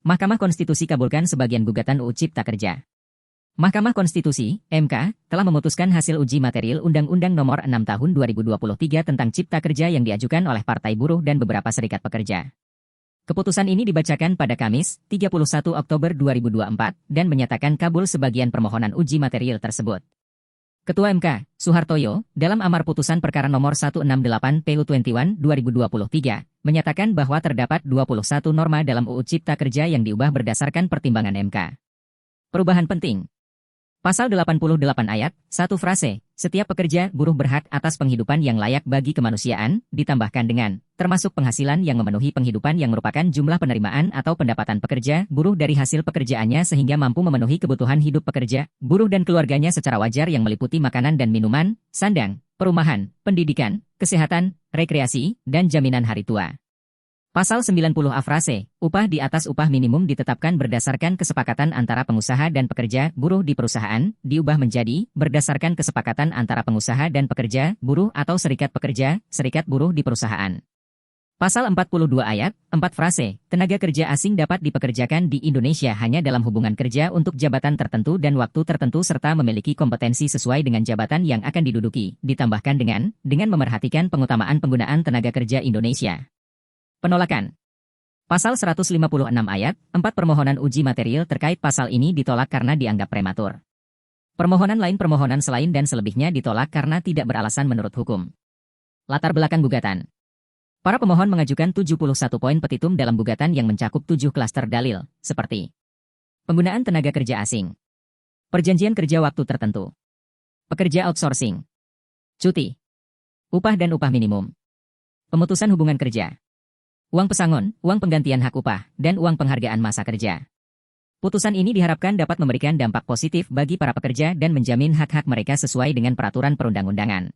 Mahkamah Konstitusi kabulkan sebagian gugatan UU Cipta Kerja. Mahkamah Konstitusi, MK, telah memutuskan hasil uji material Undang-Undang Nomor 6 Tahun 2023 tentang Cipta Kerja yang diajukan oleh Partai Buruh dan beberapa serikat pekerja. Keputusan ini dibacakan pada Kamis, 31 Oktober 2024, dan menyatakan kabul sebagian permohonan uji material tersebut. Ketua MK, Suhartoyo, dalam amar putusan perkara nomor 168 PU21 2023, menyatakan bahwa terdapat 21 norma dalam UU Cipta Kerja yang diubah berdasarkan pertimbangan MK. Perubahan penting. Pasal 88 ayat, 1 frase, setiap pekerja buruh berhak atas penghidupan yang layak bagi kemanusiaan, ditambahkan dengan, termasuk penghasilan yang memenuhi penghidupan yang merupakan jumlah penerimaan atau pendapatan pekerja buruh dari hasil pekerjaannya sehingga mampu memenuhi kebutuhan hidup pekerja, buruh dan keluarganya secara wajar yang meliputi makanan dan minuman, sandang, perumahan, pendidikan, kesehatan, rekreasi, dan jaminan hari tua. Pasal 90A frase, upah di atas upah minimum ditetapkan berdasarkan kesepakatan antara pengusaha dan pekerja buruh di perusahaan, diubah menjadi berdasarkan kesepakatan antara pengusaha dan pekerja buruh atau serikat pekerja, serikat buruh di perusahaan. Pasal 42 ayat, 4 frase, tenaga kerja asing dapat dipekerjakan di Indonesia hanya dalam hubungan kerja untuk jabatan tertentu dan waktu tertentu serta memiliki kompetensi sesuai dengan jabatan yang akan diduduki, ditambahkan dengan memerhatikan pengutamaan penggunaan tenaga kerja Indonesia. Penolakan. Pasal 156 ayat, 4 permohonan uji material terkait pasal ini ditolak karena dianggap prematur. Permohonan lain permohonan selain dan selebihnya ditolak karena tidak beralasan menurut hukum. Latar belakang gugatan. Para pemohon mengajukan 71 poin petitum dalam gugatan yang mencakup 7 klaster dalil, seperti penggunaan tenaga kerja asing, perjanjian kerja waktu tertentu, pekerja outsourcing, cuti, upah dan upah minimum, pemutusan hubungan kerja, uang pesangon, uang penggantian hak upah, dan uang penghargaan masa kerja. Putusan ini diharapkan dapat memberikan dampak positif bagi para pekerja dan menjamin hak-hak mereka sesuai dengan peraturan perundang-undangan.